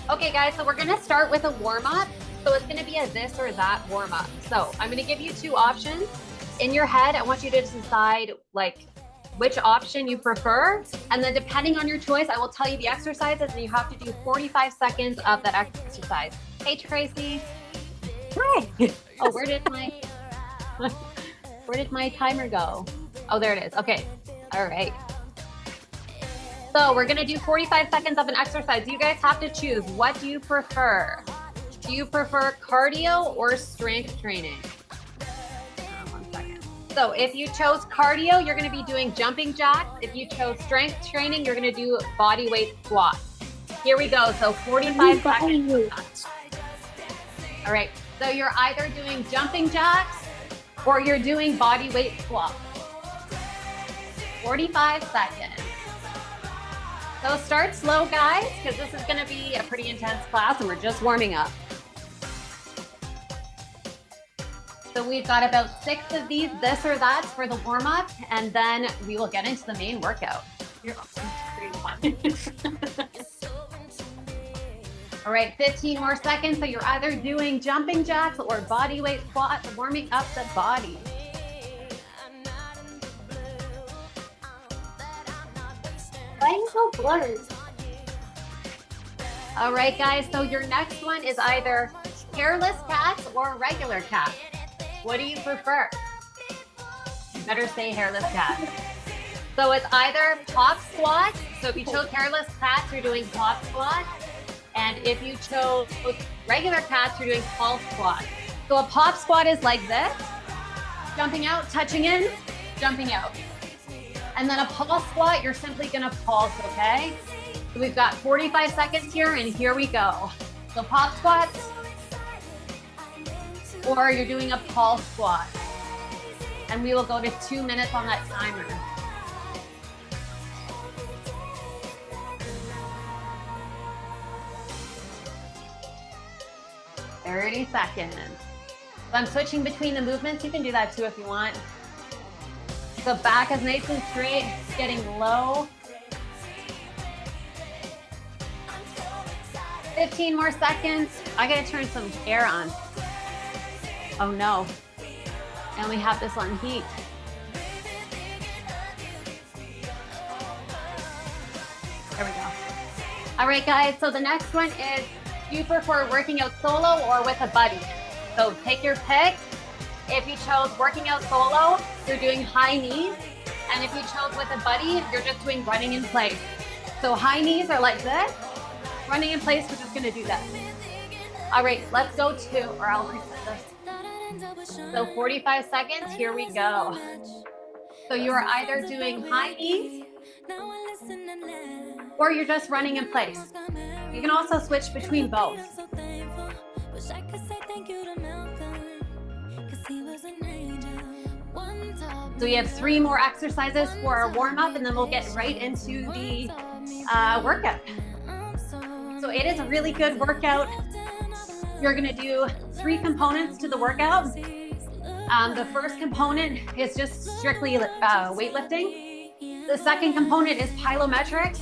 Okay, guys, so we're gonna start with a warm-up. So it's gonna be a this or that warm-up. So I'm gonna give you two options. In your head, I want you to decide like which option you prefer. And then depending on your choice, I will tell you the exercises and you have to do 45 seconds of that exercise. Hey, Tracy. Hi. Oh, where did my timer go? Oh, there it is. Okay. All right. So we're gonna do 45 seconds of an exercise. You guys have to choose. What do you prefer? Do you prefer cardio or strength training? 1 second. So if you chose cardio, you're gonna be doing jumping jacks. If you chose strength training, you're gonna do body weight squats. Here we go. So 45 seconds. All right. So you're either doing jumping jacks or you're doing body weight squats. 45 seconds. So start slow, guys, because this is going to be a pretty intense class and we're just warming up. So we've got about 6 of these this or that's for the warm up, and then we will get into the main workout. You're pretty fun. All right, 15 more seconds. So you're either doing jumping jacks or body weight squats, warming up the body. Why are you so blurred? All right, guys, so your next one is either hairless cats or regular cats. What do you prefer? You better say hairless cats. So it's either pop squats. So if you chose hairless cats, you're doing pop squats. And if you chose regular cats, you're doing pulse squats. So a pop squat is like this, jumping out, touching in, jumping out. And then a pulse squat, you're simply gonna pulse, okay? So we've got 45 seconds here, and here we go. So pop squats, or you're doing a pulse squat. And we will go to 2 minutes on that timer. "30 seconds. So I'm switching between the movements. You can do that too if you want. So back is nice and straight, getting low. 15 more seconds. I gotta turn some air on. Oh no, I only have this on heat. There we go. All right, guys, so the next one is, do you prefer working out solo or with a buddy? So take your pick. If you chose working out solo, you're doing high knees. And if you chose with a buddy, you're just doing running in place. So high knees are like this. Running in place, we're just gonna do that. All right, let's go to, or I'll reset this. So 45 seconds, here we go. So you are either doing high knees or you're just running in place. You can also switch between both. So we have 3 more exercises for our warm-up, and then we'll get right into the workout. So it is a really good workout. You're gonna do 3 components to the workout. The first component is just strictly weightlifting. The second component is plyometrics.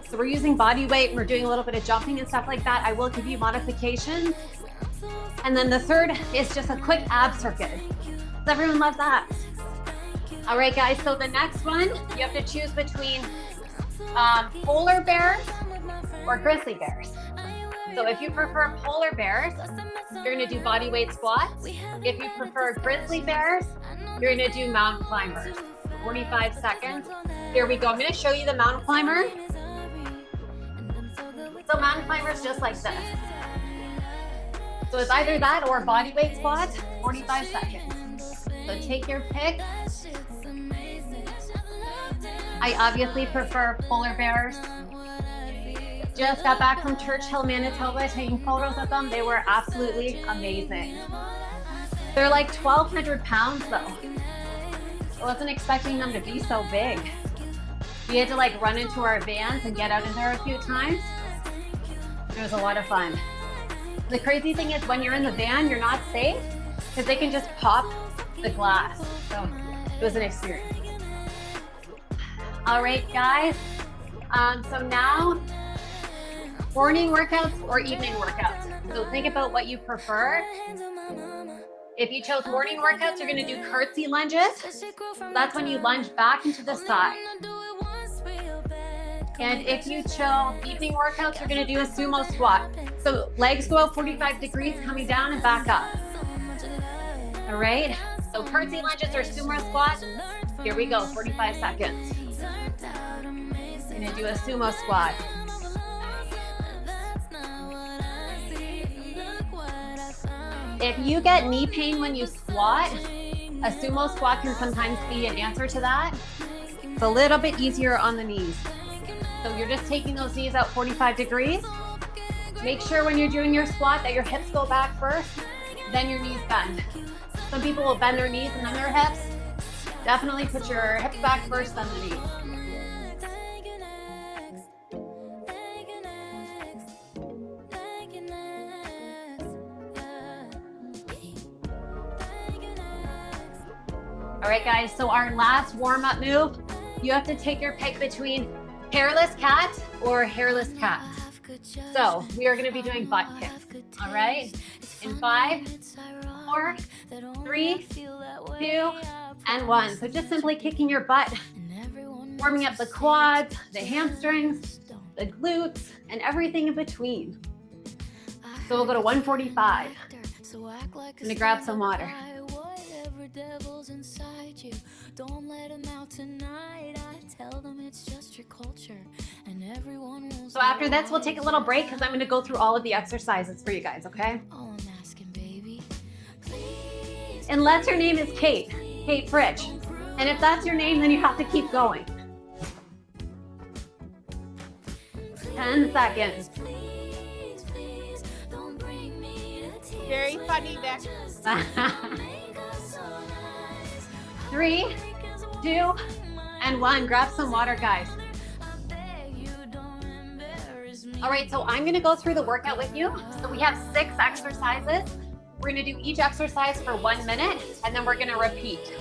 So we're using body weight, and we're doing a little bit of jumping and stuff like that. I will give you modifications. And then the third is just a quick ab circuit. Does everyone love that? All right, guys, so the next one, you have to choose between polar bears or grizzly bears. So if you prefer polar bears, you're gonna do body weight squats. If you prefer grizzly bears, you're gonna do mountain climbers. 45 seconds. Here we go. I'm gonna show you the mountain climber. So mountain climbers just like this. So it's either that or body weight squats, 45 seconds. So take your pick. I obviously prefer polar bears. Just got back from Churchill, Manitoba, taking photos of them. They were absolutely amazing. They're like 1,200 pounds though. I wasn't expecting them to be so big. We had to like run into our vans and get out in there a few times. It was a lot of fun. The crazy thing is when you're in the van, you're not safe because they can just pop the glass. So it was an experience. All right, guys. So now morning workouts or evening workouts. So think about what you prefer. If you chose morning workouts, you're gonna do curtsy lunges. That's when you lunge back into the side. And if you chose evening workouts, you're gonna do a sumo squat. So legs go out 45 degrees, coming down and back up. All right, so curtsy lunges or sumo squat. Here we go, 45 seconds. Gonna do a sumo squat. If you get knee pain when you squat, a sumo squat can sometimes be an answer to that. It's a little bit easier on the knees. So you're just taking those knees out 45 degrees. Make sure when you're doing your squat that your hips go back first, then your knees bend. Some people will bend their knees and then their hips. Definitely put your hips back first, then the knees. All right, guys, so our last warm-up move, you have to take your pick between hairless cat or hairless cat. So we are gonna be doing butt kicks, all right? In 5, 4, 3, 2, and 1. So just simply kicking your butt, warming up the quads, the hamstrings, the glutes, and everything in between. So we'll go to 145. I'm gonna grab some water. Devils inside you, don't let them out tonight. I tell them it's just your culture and everyone will. So after this, we'll take a little break because I'm going to go through all of the exercises for you guys, okay? All I'm asking, baby, please. Unless your name is Kate Fritch. And if that's your name, then you have to keep going. 10 seconds. Please, don't bring me to tears. Very funny there. 3, 2, and 1. Grab some water, guys. All right, so I'm gonna go through the workout with you. So we have 6 exercises. We're gonna do each exercise for 1 minute, and then we're gonna repeat.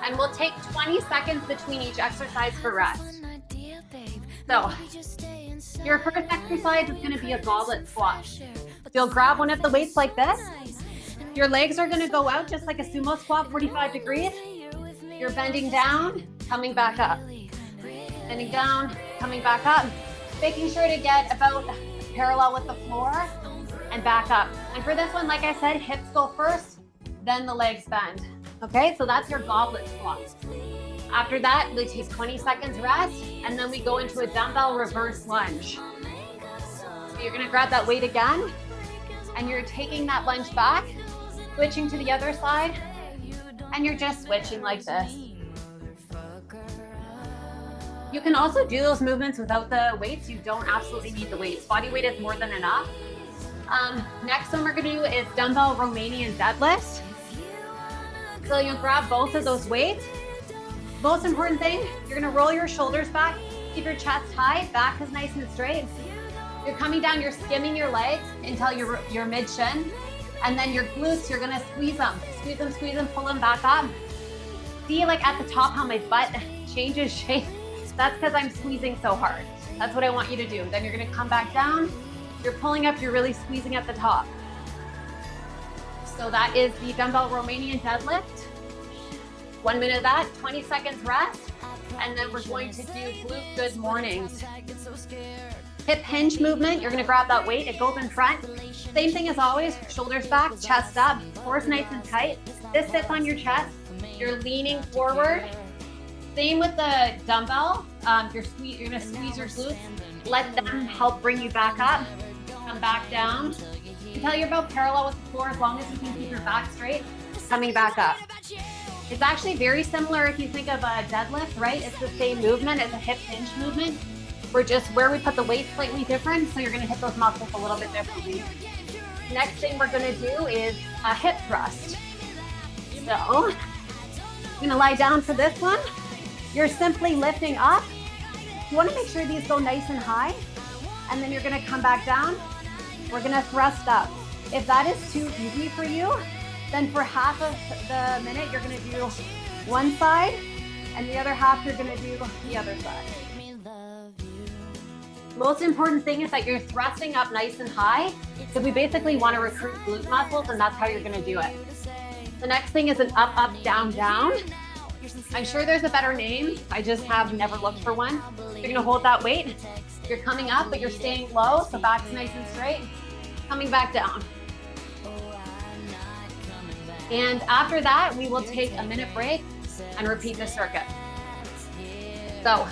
And we'll take 20 seconds between each exercise for rest. So your first exercise is gonna be a goblet squat. So you'll grab one of the weights like this. Your legs are gonna go out just like a sumo squat, 45 degrees. You're bending down, coming back up. Bending down, coming back up. Making sure to get about parallel with the floor and back up. And for this one, like I said, hips go first, then the legs bend. Okay, so that's your goblet squat. After that, we take 20 seconds rest, and then we go into a dumbbell reverse lunge. So you're gonna grab that weight again, and you're taking that lunge back, switching to the other side, and you're just switching like this. You can also do those movements without the weights. You don't absolutely need the weights. Body weight is more than enough. Next one we're gonna do is dumbbell Romanian deadlift. So you'll grab both of those weights. Most important thing, you're gonna roll your shoulders back, keep your chest high, back is nice and straight. You're coming down, you're skimming your legs until your mid-shin. And then your glutes, you're gonna squeeze them, pull them back up. See, like at the top how my butt changes shape? That's because I'm squeezing so hard. That's what I want you to do. Then you're gonna come back down. You're pulling up, you're really squeezing at the top. So that is the dumbbell Romanian deadlift. 1 minute of that, 20 seconds rest. And then we're going to do glute good mornings. Hip hinge movement, you're gonna grab that weight, it goes in front. Same thing as always, shoulders back, chest up, core's nice and tight. This sits on your chest, you're leaning forward. Same with the dumbbell, you're gonna squeeze your glutes, let them help bring you back up, come back down. Until you're about parallel with the floor, as long as you can keep your back straight, coming back up. It's actually very similar if you think of a deadlift, right? It's the same movement as a hip hinge movement. We're just where we put the weight slightly different, so you're gonna hit those muscles a little bit differently. Next thing we're gonna do is a hip thrust. So, I'm gonna lie down for this one. You're simply lifting up. You wanna make sure these go nice and high, and then you're gonna come back down. We're gonna thrust up. If that is too easy for you, then for half of the minute, you're gonna do one side, and the other half, you're gonna do the other side. Most important thing is that you're thrusting up nice and high, because we basically want to recruit glute muscles, and that's how you're going to do it. The next thing is an up, up, down, down. I'm sure there's a better name. I just have never looked for one. You're going to hold that weight. You're coming up, but you're staying low, so back's nice and straight. Coming back down. And after that, we will take a minute break and repeat the circuit. So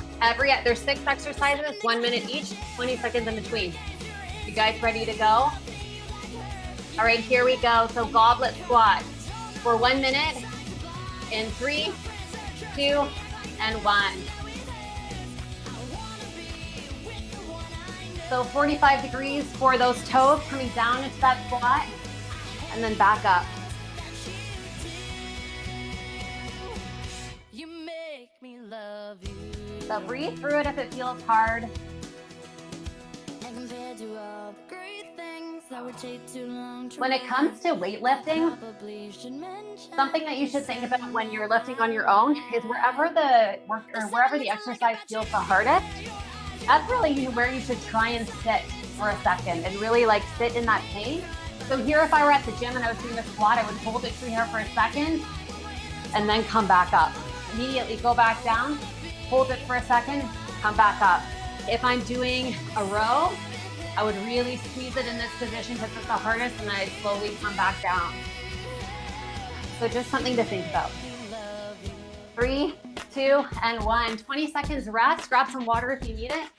there's 6 exercises, 1 minute each, 20 seconds in between. You guys ready to go? All right, here we go. So goblet squat for 1 minute in 3, 2, and 1. So 45 degrees for those toes, coming down into that squat, and then back up. You make me love you. So breathe through it if it feels hard. And compared to all the great things that would take too long to When it comes to weightlifting, probably should mention something that you should think about when you're lifting on your own is wherever the exercise feels the hardest, that's really where you should try and sit for a second and really like sit in that pain. So here, if I were at the gym and I was doing a squat, I would hold it through here for a second and then come back up. Immediately go back down, hold it for a second, come back up. If I'm doing a row, I would really squeeze it in this position because it's the hardest, and then I slowly come back down. So just something to think about. 3, 2, and 1. 20 seconds rest. Grab some water if you need it.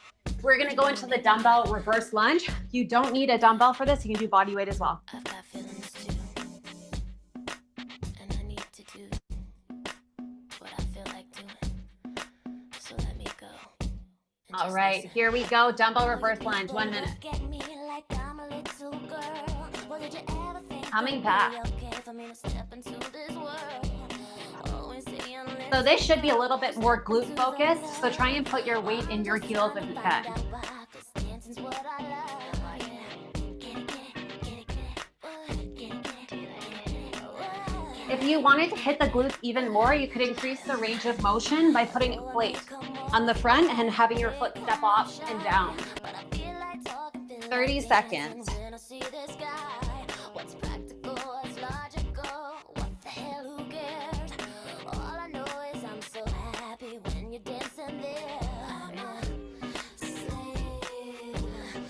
We're gonna go into the dumbbell reverse lunge. You don't need a dumbbell for this. You can do body weight as well. I've got feelings too, and I need to do what I feel like doing. So let me go. And All just right, listen. here we go. Dumbbell reverse lunge, 1 minute. Look at me like I'm a little girl. Well, did you ever think Coming it would back. be okay for me to step into this world? Always saying So this should be a little bit more glute focused. So try and put your weight in your heels if you can. If you wanted to hit the glutes even more, you could increase the range of motion by putting a plate on the front and having your foot step up and down. 30 seconds.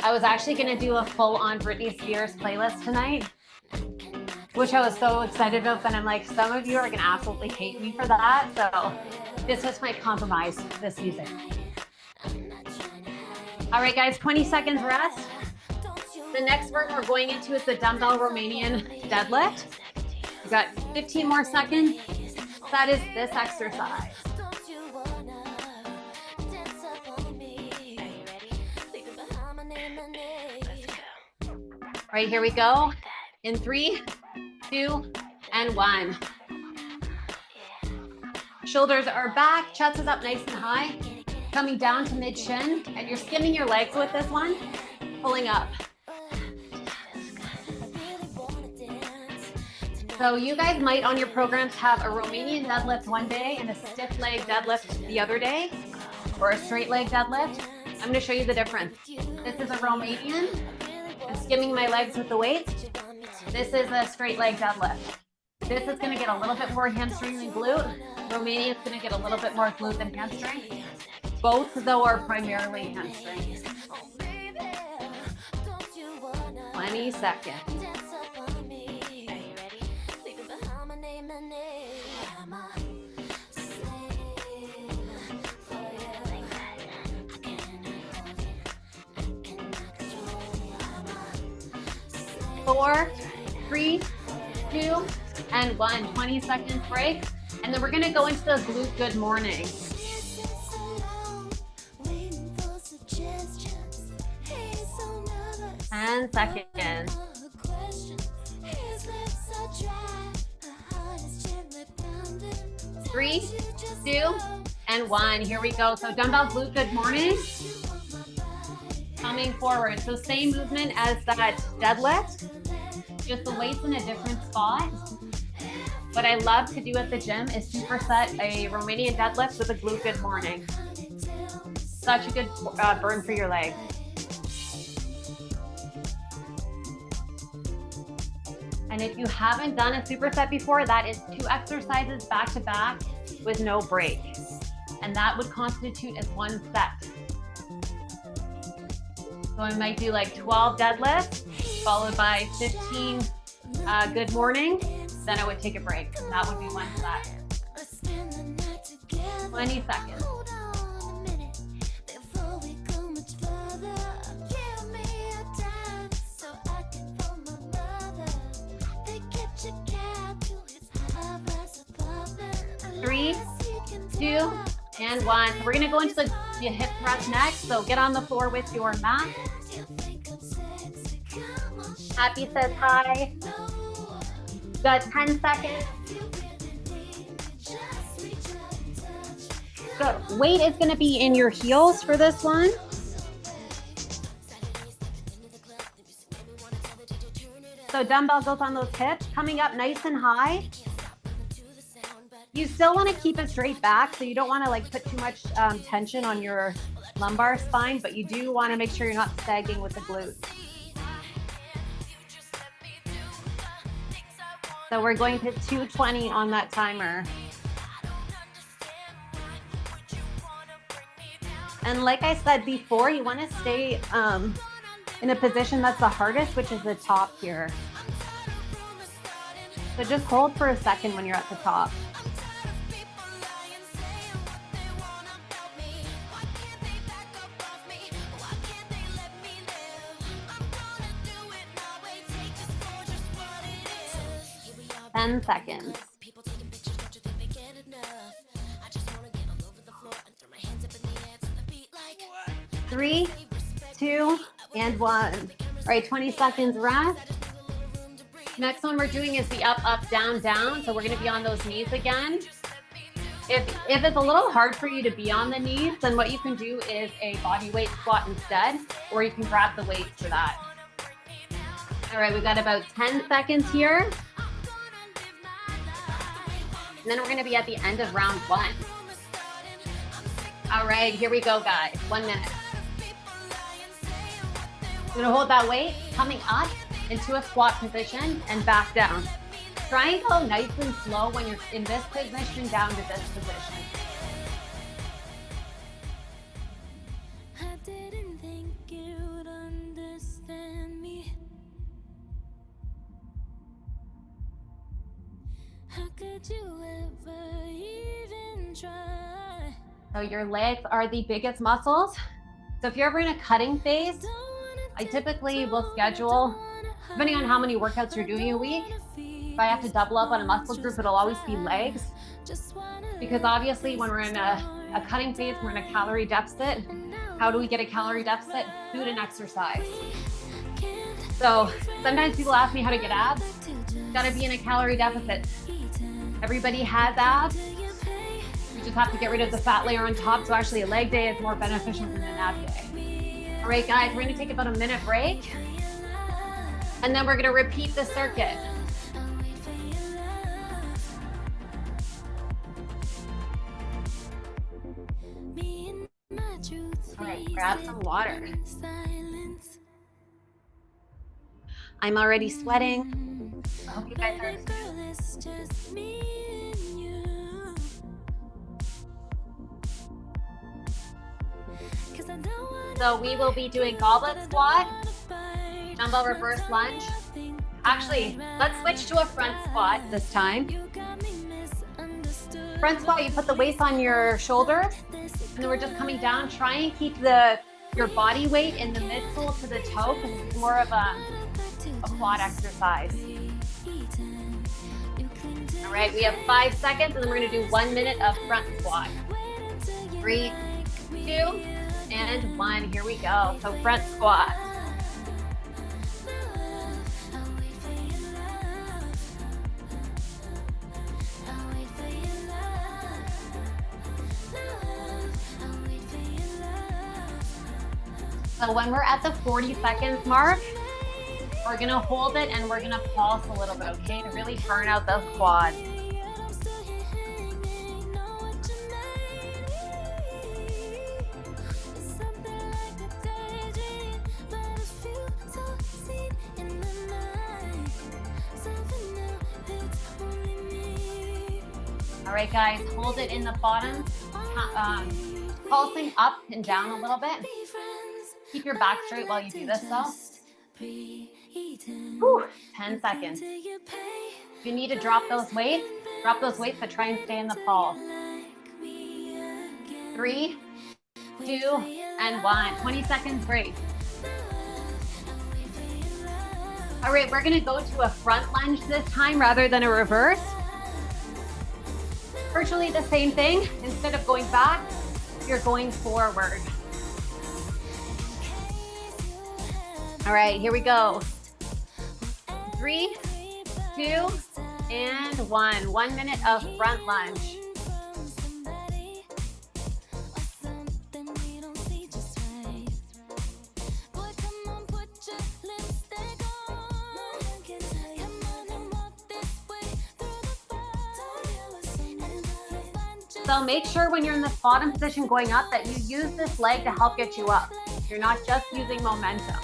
I was actually going to do a full-on Britney Spears playlist tonight, which I was so excited about, but I'm like, some of you are going to absolutely hate me for that. So this was my compromise, this music. All right, guys, 20 seconds rest. The next work we're going into is the dumbbell Romanian deadlift. We've got 15 more seconds. That is this exercise. All right, here we go. In 3, 2, and 1. Shoulders are back, chest is up nice and high, coming down to mid shin, and you're skimming your legs with this one, pulling up. So you guys might on your programs have a Romanian deadlift one day and a stiff leg deadlift the other day, or a straight leg deadlift. I'm gonna show you the difference. This is a Romanian. I'm skimming my legs with the weights. This is a straight leg deadlift. This is gonna get a little bit more hamstring than glute. Romania is gonna get a little bit more glute than hamstring. Both though are primarily hamstring. 20 seconds. Four, 3, 2, and 1. 20 seconds break. And then we're gonna go into the glute good morning. 10 seconds. 3, 2, and 1. Here we go. So dumbbell glute good morning. Coming forward. So same movement as that deadlift, just the weight's in a different spot. What I love to do at the gym is superset a Romanian deadlift with a glute good morning. Such a good burn for your legs. And if you haven't done a superset before, that is 2 exercises back to back with no break. And that would constitute as 1 set. So I might do like 12 deadlifts, followed by 15 good morning. Then I would take a break. And that would be 1 set. 20 seconds. Three, 2, and 1. So we're gonna go into the hip thrust next. So get on the floor with your mat. Happy says hi. Got 10 seconds. Good. Weight is gonna be in your heels for this one. So dumbbell goes on those hips, coming up nice and high. You still want to keep a straight back, so you don't want to like put too much tension on your lumbar spine, but you do want to make sure you're not sagging with the glutes. So we're going to 220 on that timer. And like I said before, you want to stay in a position that's the hardest, which is the top here. So just hold for a second when you're at the top. Ten seconds. 3, 2, and 1. All right, 20 seconds rest. Next one we're doing is the up, up, down, down. So we're gonna be on those knees again. If it's a little hard for you to be on the knees, then what you can do is a body weight squat instead, or you can grab the weights for that. All right, we've got about 10 seconds here. And then we're gonna be at the end of round 1. All right, here we go, guys. 1 minute. I'm gonna hold that weight, coming up into a squat position and back down. Try and go nice and slow when you're in this position down to this position. I didn't think you'd understand me. How could you ever even try? So your legs are the biggest muscles. So if you're ever in a cutting phase, I typically will schedule, depending on how many workouts you're doing a week, if I have to double up on a muscle group, it'll always be legs. Because obviously when we're in a cutting phase, we're in a calorie deficit. How do we get a calorie deficit? Food and exercise. So sometimes people ask me how to get abs. Gotta be in a calorie deficit. Everybody has abs. You just have to get rid of the fat layer on top. So actually a leg day is more beneficial than an ab day. All right, guys, we're gonna take about a minute break. And then we're gonna repeat the circuit. All right, grab some water. I'm already sweating. I hope you guys are. So we will be doing goblet squat, dumbbell reverse lunge. Actually, let's switch to a front squat this time. Front squat, you put the weights on your shoulders, and then we're just coming down. Try and keep your body weight in the midsole to the toe, because it's more of a quad exercise. All right, we have 5 seconds, and then we're gonna do 1 minute of front squat. 3, 2, and 1. Here we go. So front squat. So when we're at the 40 seconds mark, we're gonna hold it and we're gonna pulse a little bit, okay? To really burn out those quads. All right, guys, hold it in the bottom, pulsing up and down a little bit. Keep your back straight while you do this though. Whew, 10 seconds. If you need to drop those weights, but try and stay in the pulse. 3, 2, and 1. 20 seconds break. All right, we're gonna go to a front lunge this time rather than a reverse. Virtually the same thing. Instead of going back, you're going forward. All right, here we go. 3, 2, and 1. 1 minute of front lunge. So make sure when you're in this bottom position going up that you use this leg to help get you up. You're not just using momentum.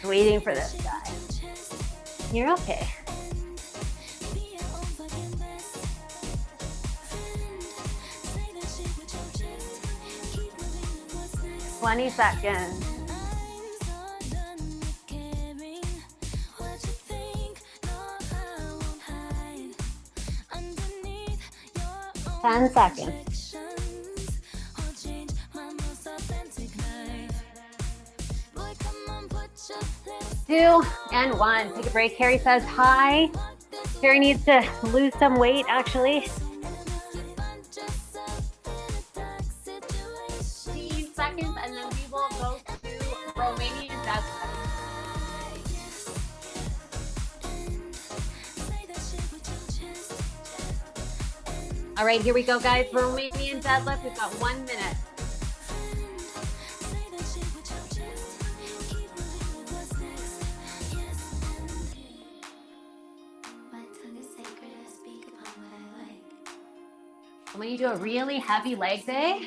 Waiting for this guy. You're okay. "20 seconds. 10 seconds. 2 and 1. Take a break. Carrie says hi. Carrie needs to lose some weight, actually. 15 seconds, and then we will go to Romanian deadlift. All right, here we go, guys. Romanian deadlift. We've got 1 minute. When you do a really heavy leg day,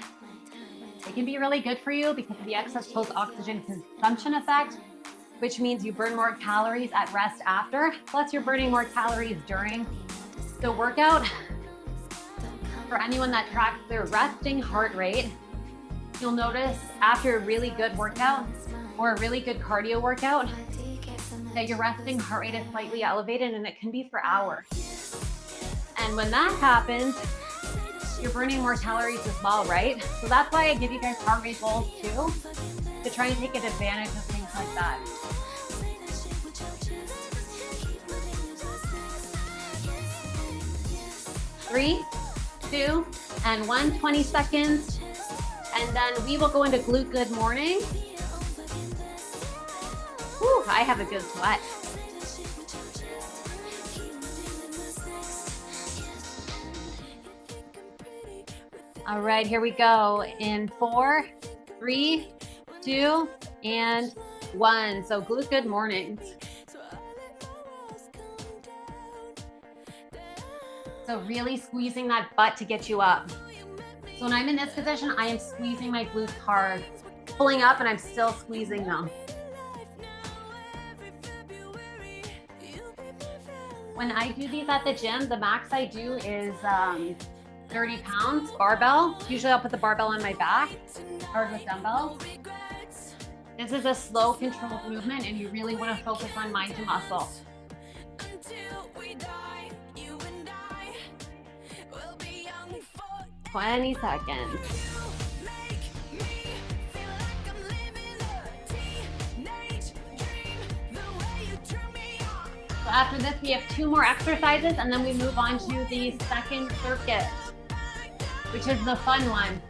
it can be really good for you because of the excess post-oxygen consumption effect, which means you burn more calories at rest after, plus you're burning more calories during the workout. For anyone that tracks their resting heart rate, you'll notice after a really good workout or a really good cardio workout that your resting heart rate is slightly elevated, and it can be for hours. And when that happens, you're burning more calories as well, right? So that's why I give you guys heart rate goals too, to try and take advantage of things like that. 3, 2, and 1. 20 seconds. And then we will go into glute good morning. Whew, I have a good sweat. All right, here we go. In 4, 3, 2, and 1. So glute good mornings. So really squeezing that butt to get you up. So when I'm in this position, I am squeezing my glutes hard. Pulling up and I'm still squeezing them. When I do these at the gym, the max I do is 30 pounds barbell. Usually I'll put the barbell on my back, hard with dumbbells. This is a slow, controlled movement, and you really want to focus on mind to muscle. 20 seconds. So after this, we have 2 more exercises, and then we move on to the second circuit, which is the fun one.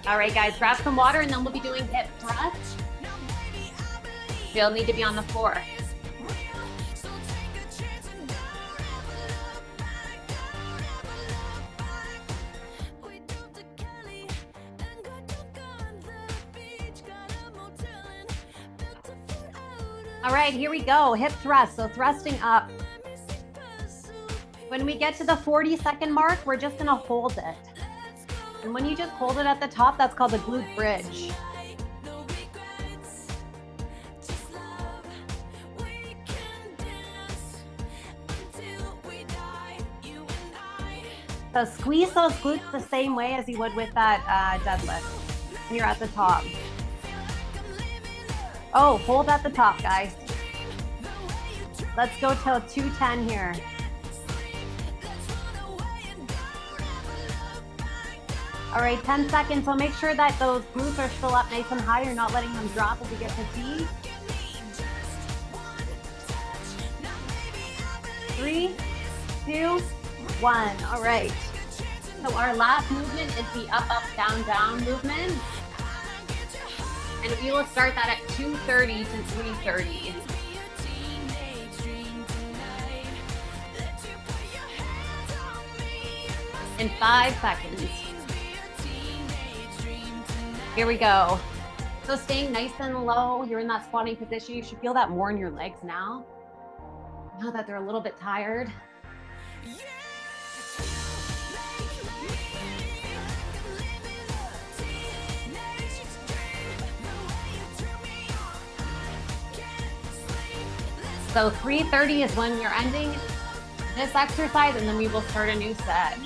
All right, guys, grab some water, and then we'll be doing hip thrust. You'll need to be on the floor. All right, here we go, hip thrust, so thrusting up. When we get to the 40-second mark, we're just gonna hold it. And when you just hold it at the top, that's called the glute bridge. So squeeze those glutes the same way as you would with that deadlift when you're at the top. Oh, hold at the top, guys. Let's go till 210 here. All right, 10 seconds. So make sure that those glutes are still up nice and high. You're not letting them drop as you get fatigued. 3, 2, 1. All right. So our last movement is the up, up, down, down movement. And we will start that at 2:30 to 3:30. In 5 seconds. Here we go. So staying nice and low, you're in that squatting position. You should feel that more in your legs now. Now that they're a little bit tired. So 3:30 is when you're ending this exercise, and then we will start a new set.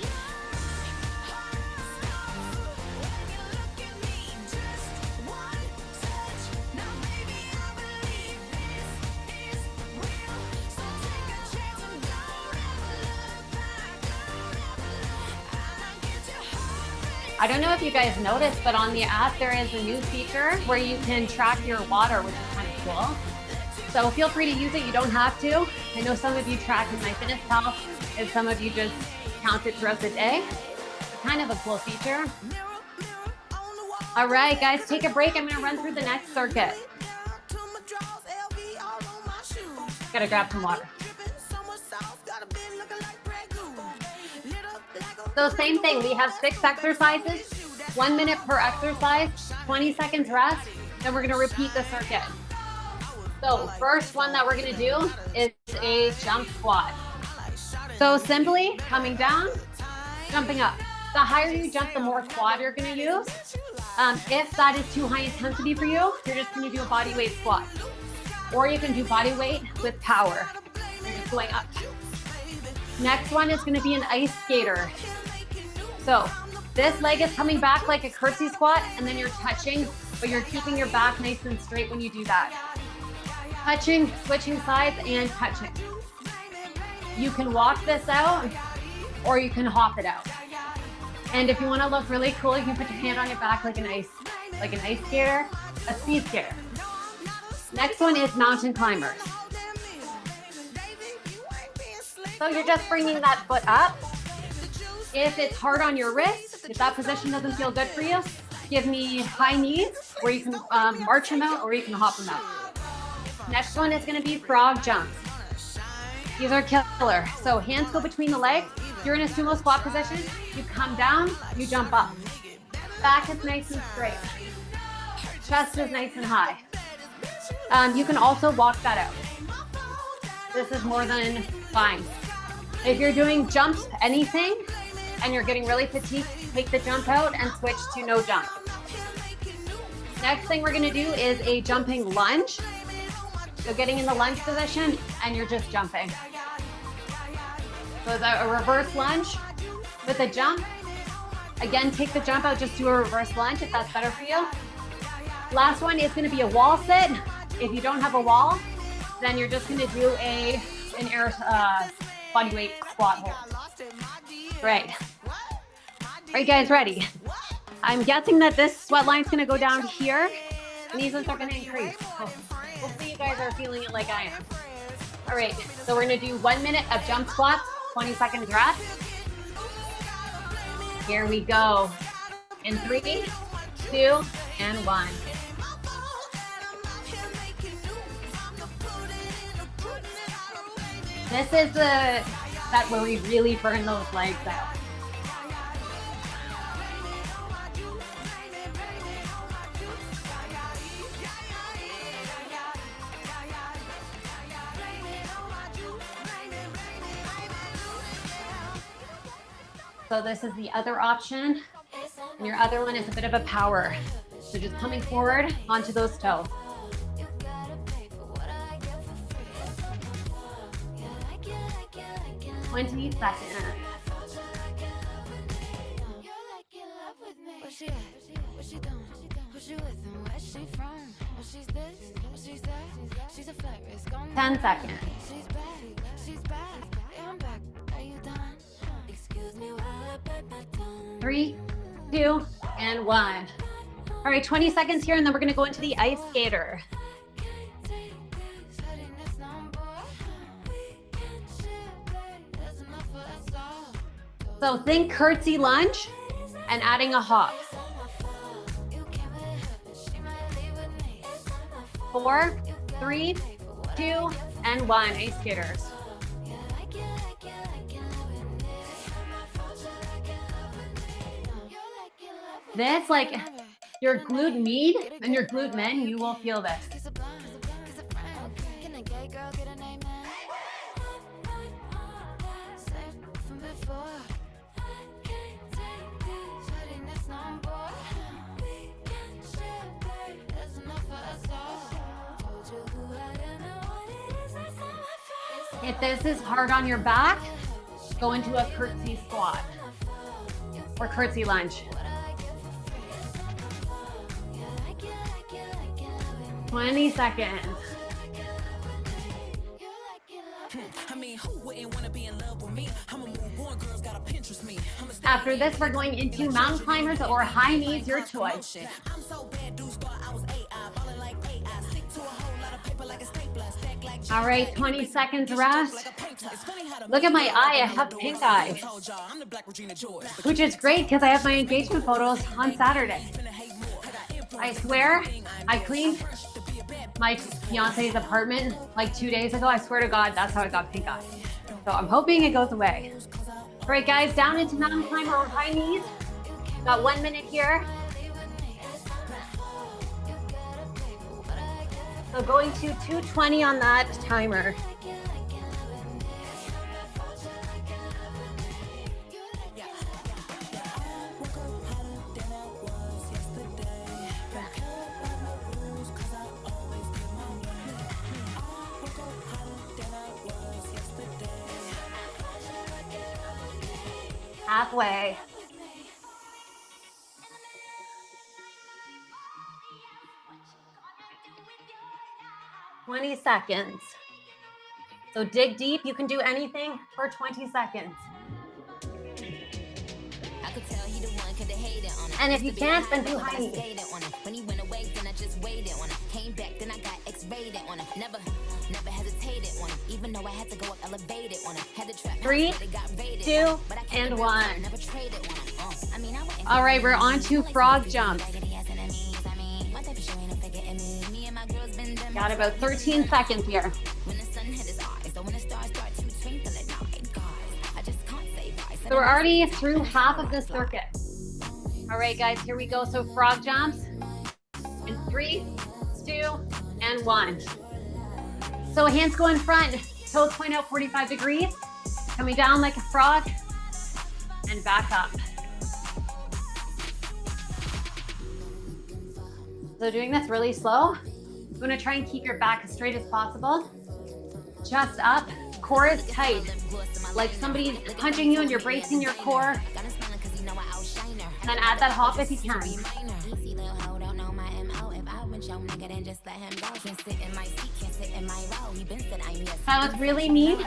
I don't know if you guys noticed, but on the app there is a new feature where you can track your water, which is kind of cool. So feel free to use it. You don't have to. I know some of you track in MyFitnessPal, and some of you just count it throughout the day. It's kind of a cool feature. All right, guys, take a break. I'm going to run through the next circuit. Gotta grab some water. So same thing, we have 6 exercises, 1 minute per exercise, 20 seconds rest, then we're gonna repeat the circuit. So first one that we're gonna do is a jump squat. So simply coming down, jumping up. The higher you jump, the more quad you're gonna use. If that is too high intensity for you, you're just gonna do a body weight squat. Or you can do body weight with power. You're just going up. Next one is gonna be an ice skater. So this leg is coming back like a curtsy squat, and then you're touching, but you're keeping your back nice and straight when you do that. Touching, switching sides, and touching. You can walk this out, or you can hop it out. And if you want to look really cool, you can put your hand on your back like an ice skater, a speed skater. Next one is mountain climbers. So you're just bringing that foot up. If it's hard on your wrist, if that position doesn't feel good for you, give me high knees where you can march them out or you can hop them out. Next one is going to be frog jumps. These are killer. So hands go between the legs. You're in a sumo squat position. You come down, you jump up. Back is nice and straight. Chest is nice and high. You can also walk that out. This is more than fine. If you're doing jumps, anything, and you're getting really fatigued, take the jump out and switch to no jump. Next thing we're gonna do is a jumping lunge. So getting in the lunge position and you're just jumping. So it's a reverse lunge with a jump. Again, take the jump out, just do a reverse lunge if that's better for you. Last one is gonna be a wall sit. If you don't have a wall, then you're just gonna do an air body weight squat hold. Right. Are you guys ready? I'm guessing that this sweat line's gonna go down to here, and these ones are gonna increase. Hopefully you guys are feeling it like I am. All right, so we're gonna do 1 minute of jump squats, 20 seconds rest. Here we go. In 3, 2, and 1. This is the set where we really burn those legs out. So this is the other option, and your other one is a bit of a power. So just coming forward onto those toes. 20 seconds. she at? What she doing? Who she with and where she from? Oh, she's this, oh, she's that. She's a flight risk on 10 seconds. She's back. Yeah, I'm back. Are you done? Excuse me while I bite my tongue. 3, 2, and 1. All right, 20 seconds here, and then we're gonna go into the ice skater. So think curtsy lunge and adding a hop. 4, 3, 2, and 1. Ice skaters. This, like your glute med and your glute men, you will feel this. If this is hard on your back, go into a curtsy squat or curtsy lunge. 20 seconds. After this, we're going into mountain climbers or high knees, your choice. All right, 20 seconds rest. Look at my eye, I have pink eye, which is great because I have my engagement photos on Saturday. I swear, I cleaned my fiance's apartment like 2 days ago. I swear to God, that's how I got pink eye. So I'm hoping it goes away. All right, guys, down into mountain climber or high knees. Got 1 minute here. So going to 220 on that timer. Halfway. $20 So dig deep. You can do anything for 20 seconds. And if you can't, then do high knees. When he went away, then I just waited on him. Came back, then I got X-rated on him. Never hesitated on him. Even though I had to go up elevated on him. Had to trap 3, 2, and 1. All right, we're on to frog jumps. Got about 13 seconds here. So we're already through half of the circuit. All right, guys, here we go. So frog jumps in 3, 2, and 1. So hands go in front, toes point out 45 degrees, coming down like a frog, and back up. So doing this really slow. You want to try and keep your back as straight as possible. Chest up, core is tight. Like somebody's punching you and you're bracing your core. And then add that hop if you can. That was really neat.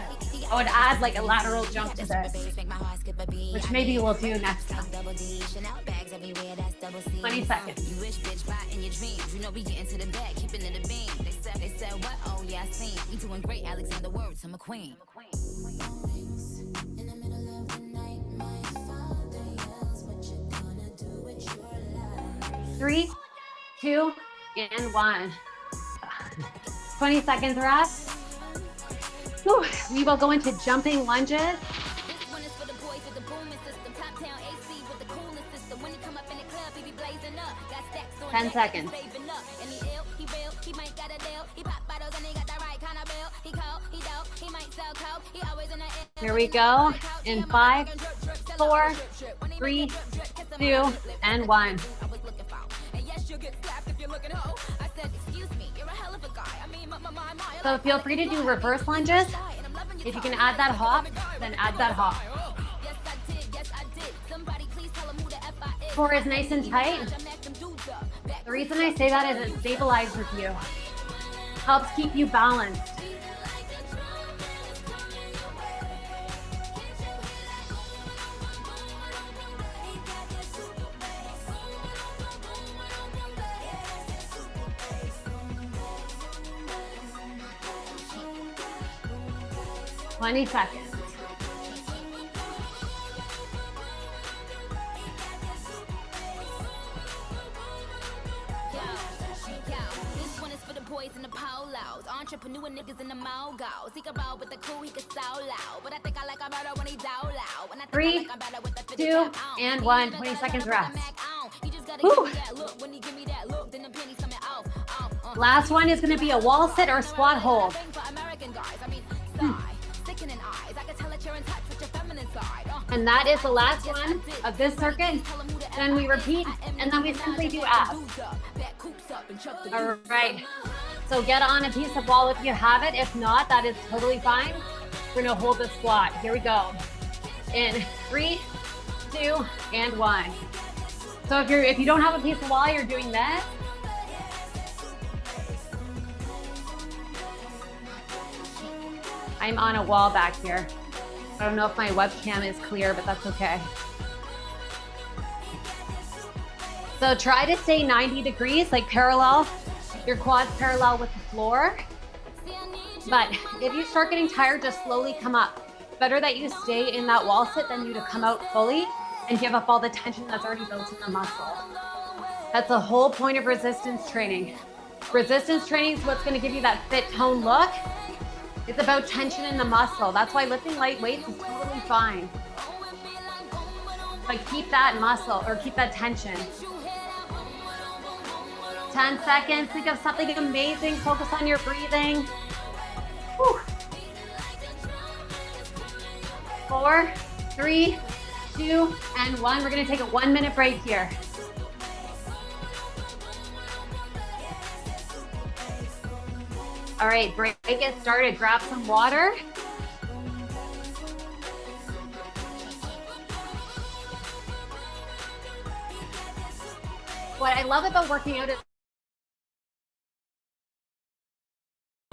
I would add like a lateral jump to this, which maybe we'll do next time. 20 seconds. They said what? Oh yeah, I seen. You doing great, Alexander Words. I'm a queen. In the middle of the night, my father yells, what you gonna do with your life? 3, 2, and 1. 20 seconds rest. Whew. We will go into jumping lunges. 10 seconds. Here we go. In 5, 4, 3, 2, and 1. So feel free to do reverse lunges. If you can add that hop, then add that hop. core is nice and tight. The reason I say that is it stabilizes you, helps keep you balanced. Twenty seconds. In the polos, entrepreneur niggas in the mogos. He can roll with the crew, he can so loud. But I think I like a better when he's out loud. When I 3, 2, and 1. 20 seconds rest. Whew. Last one is going to be a wall sit or squat hold. And that is the last one of this circuit. Then we repeat, and then we simply do abs. All right. So get on a piece of wall if you have it. If not, that is totally fine. We're gonna hold the squat. Here we go. In 3, 2, and 1. So if you don't have a piece of wall, you're doing this. I'm on a wall back here. I don't know if my webcam is clear, but that's okay. So try to stay 90 degrees, like parallel, your quads parallel with the floor. But if you start getting tired, just slowly come up. Better that you stay in that wall sit than you to come out fully and give up all the tension that's already built in the muscle. That's the whole point of resistance training. Resistance training is what's gonna give you that fit tone look. It's about tension in the muscle. That's why lifting light weights is totally fine. But keep that muscle or keep that tension. 10 seconds, think of something amazing. Focus on your breathing. Whew. 4, 3, 2, and 1. We're gonna take a 1-minute break here. All right, break it started. Grab some water. What I love about working out is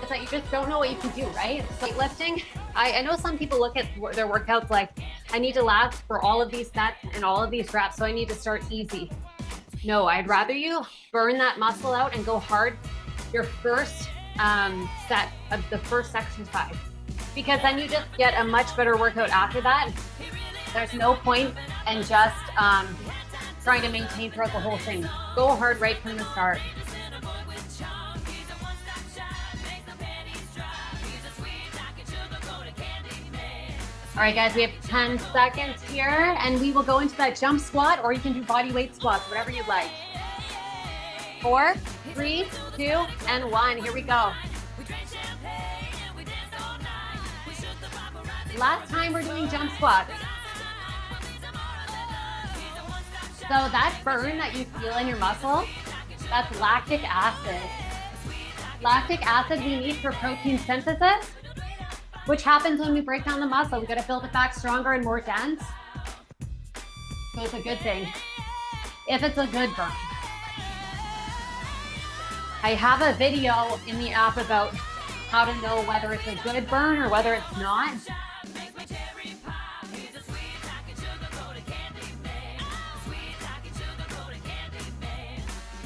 that you just don't know what you can do, right? So lifting, I know some people look at their workouts like, I need to last for all of these sets and all of these reps, so I need to start easy. No, I'd rather you burn that muscle out and go hard your first set of the first exercise, because then you just get a much better workout after that. There's no point in just trying to maintain throughout the whole thing. Go hard right from the start. All right, guys, we have 10 seconds here, and we will go into that jump squat, or you can do body weight squats, whatever you'd like. 4, 3, 2, and 1. Here we go. Last time we're doing jump squats. So that burn that you feel in your muscle, that's lactic acid. Lactic acid we need for protein synthesis, which happens when we break down the muscle. We gotta build it back stronger and more dense. So it's a good thing, if it's a good burn. I have a video in the app about how to know whether it's a good burn or whether it's not.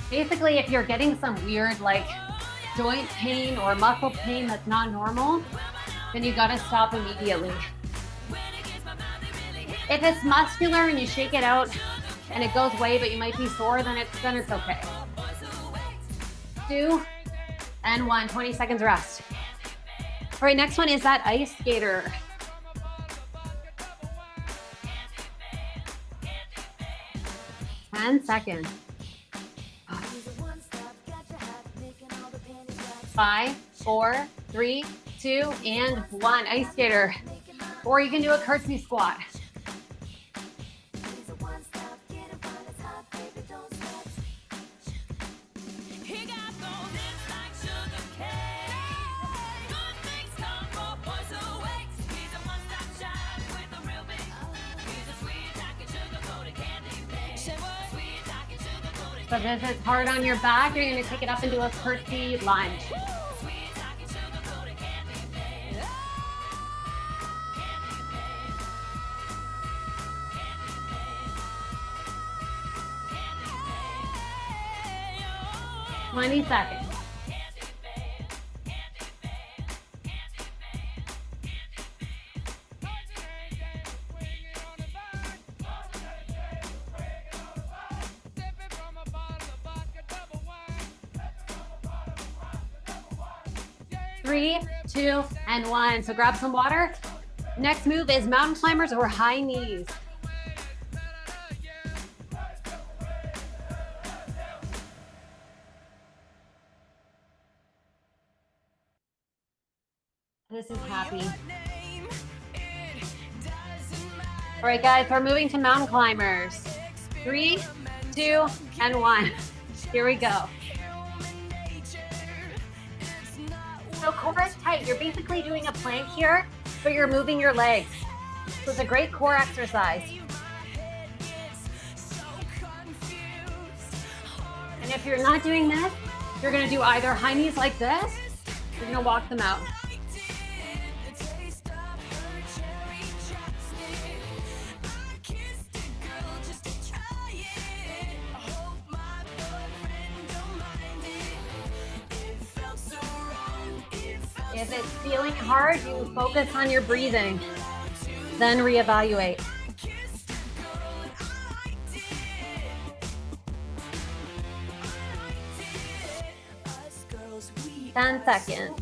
Basically, if you're getting some weird like joint pain or muscle pain that's not normal, then you gotta stop immediately. If it's muscular and you shake it out and it goes away, but you might be sore, then it's okay. 2 and 1, 20 seconds rest. All right, next one is that ice skater. Ten seconds. 5, 4, 3, 2, and 1. Ice skater. Or you can do a curtsy squat. So this is hard on your back. You're gonna take it up into a curtsy lunge. Twenty seconds. Three, two, and one. So grab some water. Next move is mountain climbers or high knees. This is happy. All right, guys, we're moving to mountain climbers. 3, 2, and 1. Here we go. So core is tight. You're basically doing a plank here, but you're moving your legs. So it's a great core exercise. And if you're not doing this, you're gonna do either high knees like this, you're gonna walk them out. If it's feeling hard, you focus on your breathing, then reevaluate. Ten seconds.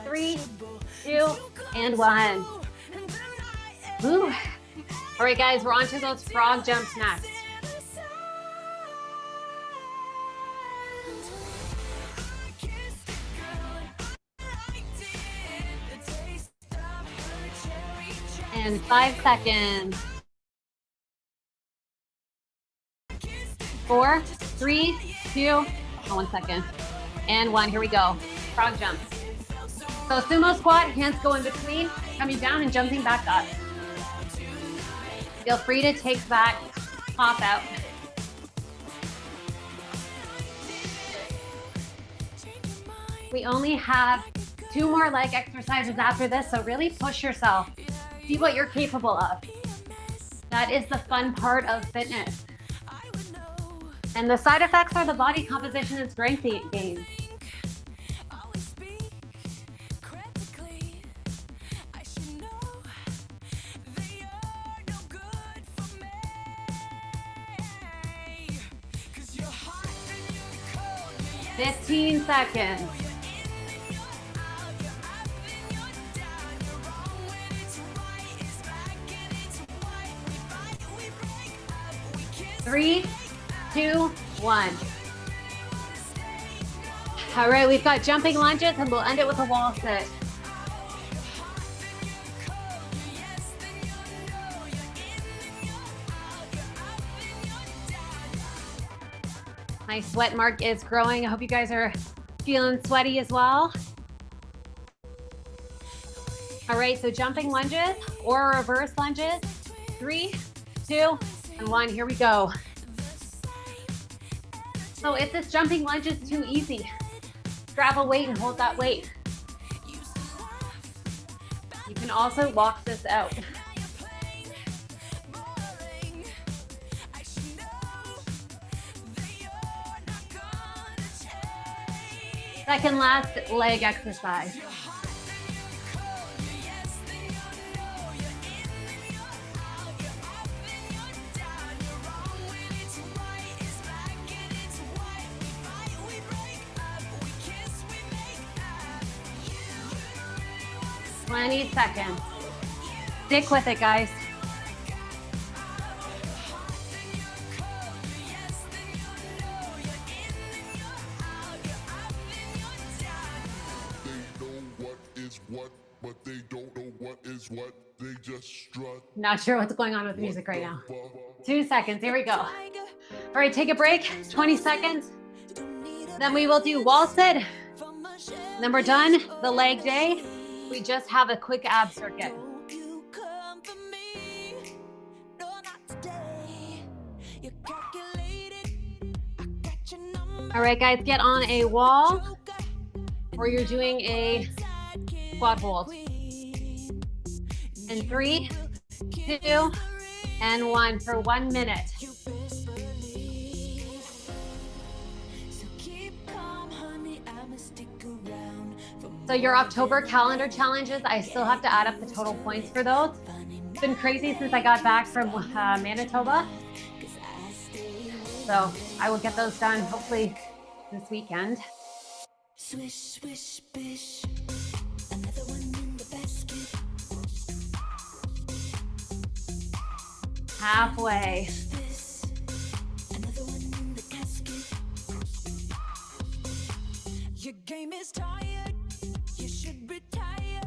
3, 2, and 1. Woo. All right, guys, we're on to those frog jumps next. And 5 seconds. 4, 3, 2, 1 second. And 1, here we go. Frog jumps. So sumo squat, hands go in between, coming down and jumping back up. Feel free to take that pop out. We only have 2 more leg exercises after this, so really push yourself. See what you're capable of. That is the fun part of fitness. And the side effects are the body composition and strength gains. Fifteen seconds. 3, 2, 1. All right, we've got jumping lunges and we'll end it with a wall sit. My sweat mark is growing. I hope you guys are feeling sweaty as well. All right, so jumping lunges or reverse lunges. 3, 2, and 1, here we go. So if this jumping lunge is too easy, grab a weight and hold that weight. You can also walk this out. Second last leg exercise. Twenty seconds. Stick with it, guys. But they don't know what is what. They just strut. Not sure what's going on with the music right now. 2 seconds. Here we go. All right, take a break. 20 seconds. Then we will do wall sit. Then we're done. The leg day. We just have a quick ab circuit. All right, guys, get on a wall or you're doing a squat hold. In 3, 2, and 1 for 1 minute. So your October calendar challenges, I still have to add up the total points for those. It's been crazy since I got back from Manitoba. So I will get those done hopefully this weekend. Swish, swish, bish. Another one in the basket. Halfway. Another one in the casket. Your game is tired. You should retire.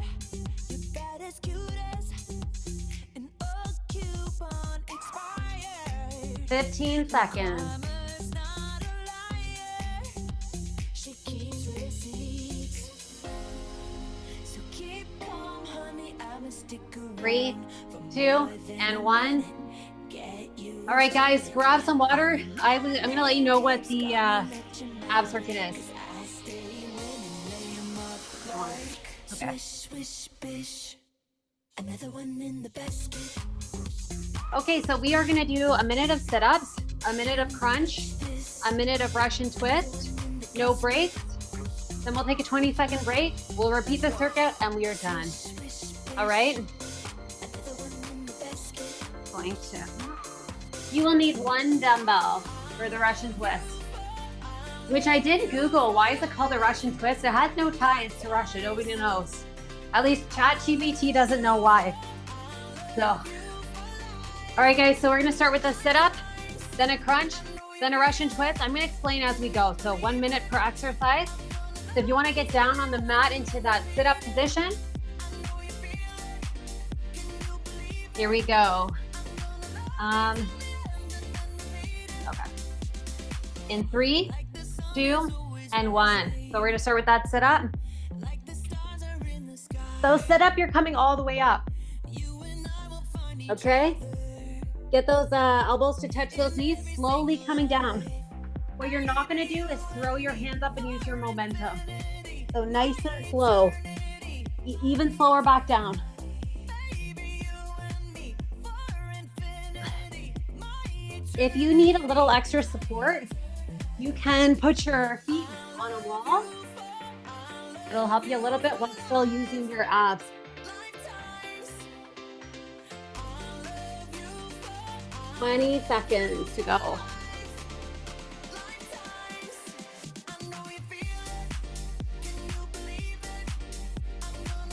You're bad as cute as an old coupon expired. 15 seconds. Mama's not a liar. She keeps receipts. So keep calm, honey. I'ma stick around. 3, for 2, more than and 1. get you. All right, guys, grab some water. I'm gonna let you know what the ab circuit is. Okay. Swish, bish. Another one in the basket. Okay, so we are gonna do a minute of sit-ups, a minute of crunch, a minute of Russian twist, no breaks. Then we'll take a 20-second break. We'll repeat the circuit and we are done. All right? Going to. You will need 1 dumbbell for the Russian twist, which I did Google. Why is it called a Russian twist? It has no ties to Russia. Nobody knows. At least ChatGPT doesn't know why. So, all right, guys. So we're gonna start with a sit-up, then a crunch, then a Russian twist. I'm gonna explain as we go. So 1 minute per exercise. So if you want to get down on the mat into that sit-up position, here we go. Okay. In 3, 2, and 1. So we're gonna start with that sit-up. So sit up, you're coming all the way up. Okay? Get those elbows to touch those knees, slowly coming down. What you're not gonna do is throw your hands up and use your momentum. So nice and slow. Even slower back down. If you need a little extra support, you can put your feet on a wall. It'll help you a little bit while still using your abs. Twenty seconds to go.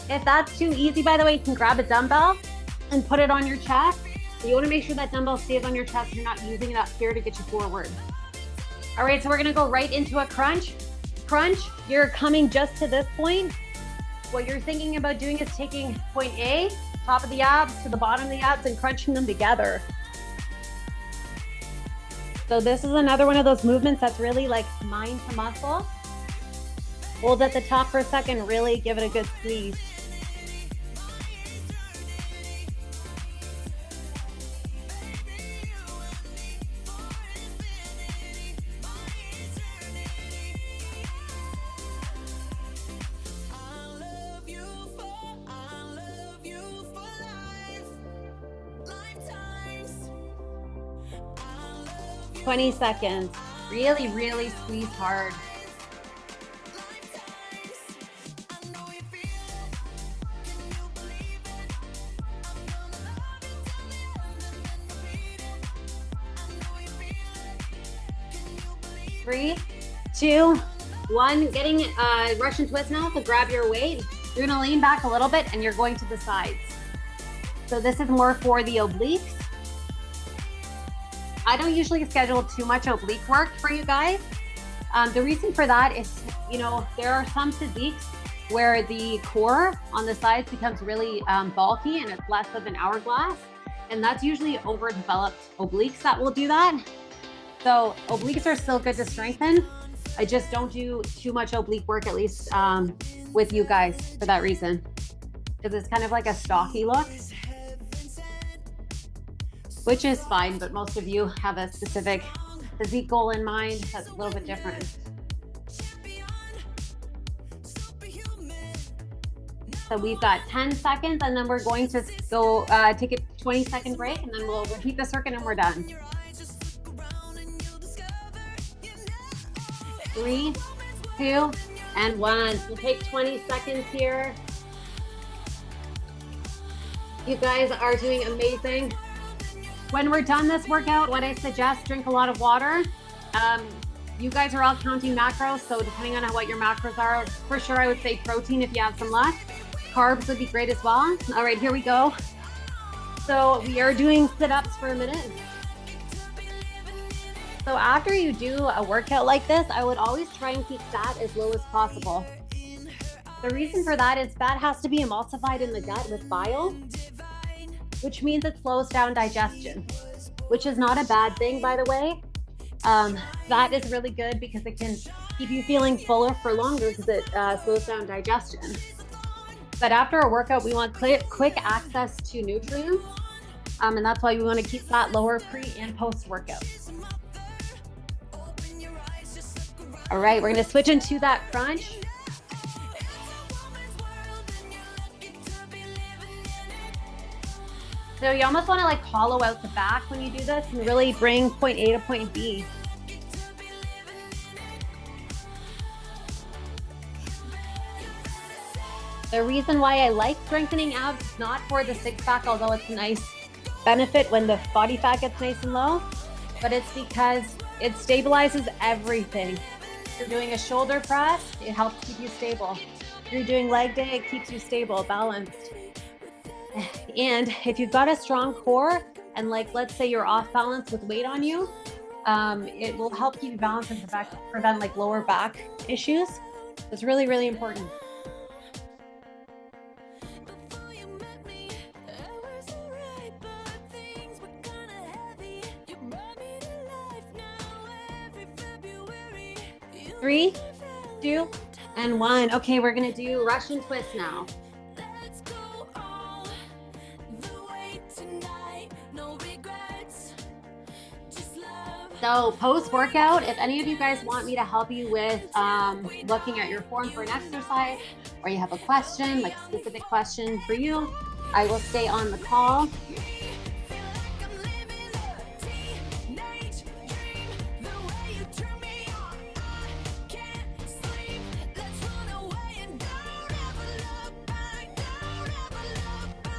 If that's too easy, by the way, you can grab a dumbbell and put it on your chest. You want to make sure that dumbbell stays on your chest. You're not using it up here to get you forward. All right, so we're gonna go right into a crunch. Crunch, you're coming just to this point. What you're thinking about doing is taking point A, top of the abs to the bottom of the abs and crunching them together. So this is another one of those movements that's really like mind to muscle. Hold at the top for a second, really give it a good squeeze. I love you for life. Lifetimes. 20 seconds. Really, really squeeze hard. Three, 2, 1. Getting Russian twist now, so grab your weight. You're gonna lean back a little bit and you're going to the sides. So this is more for the obliques. I don't usually schedule too much oblique work for you guys. The reason for that is, you know, there are some physiques where the core on the sides becomes really bulky and it's less of an hourglass. And that's usually overdeveloped obliques that will do that. So obliques are still good to strengthen. I just don't do too much oblique work, at least with you guys, for that reason. Because it's kind of like a stocky look, which is fine, but most of you have a specific physique goal in mind, that's a little bit different. So we've got 10 seconds and then we're going to go take a 20-second break and then we'll repeat the circuit and we're done. 3, 2, and 1. We'll take 20 seconds here. You guys are doing amazing. When we're done this workout, what I suggest, drink a lot of water. You guys are all counting macros, so depending on what your macros are, for sure I would say protein if you have some left. Carbs would be great as well. All right, here we go. So we are doing sit-ups for a minute. So after you do a workout like this, I would always try and keep fat as low as possible. The reason for that is fat has to be emulsified in the gut with bile, which means it slows down digestion, which is not a bad thing, by the way. Fat is really good because it can keep you feeling fuller for longer because it slows down digestion. But after a workout, we want quick access to nutrients. And that's why we want to keep fat lower pre and post workout. All right, we're going to switch into that crunch. So you almost want to like hollow out the back when you do this and really bring point A to point B. The reason why I like strengthening abs is not for the six pack, although it's a nice benefit when the body fat gets nice and low, but it's because it stabilizes everything. If you're doing a shoulder press, it helps keep you stable. If you're doing leg day, it keeps you stable, balanced. And if you've got a strong core and like, let's say you're off balance with weight on you, it will help keep you balanced and prevent like lower back issues. It's really, really important. Three, 2, and 1. Okay, we're gonna do Russian twist now. So post-workout, if any of you guys want me to help you with looking at your form for an exercise, or you have a question, like a specific question for you, I will stay on the call.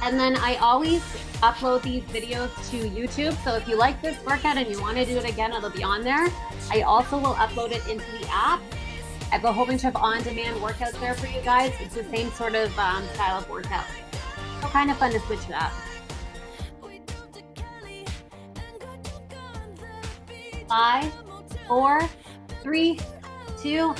And then I always upload these videos to YouTube. So if you like this workout and you want to do it again, it'll be on there. I also will upload it into the app. I have a whole bunch of on-demand workouts there for you guys. It's the same sort of style of workout. So kind of fun to switch it up. 5, 4, 3, 2,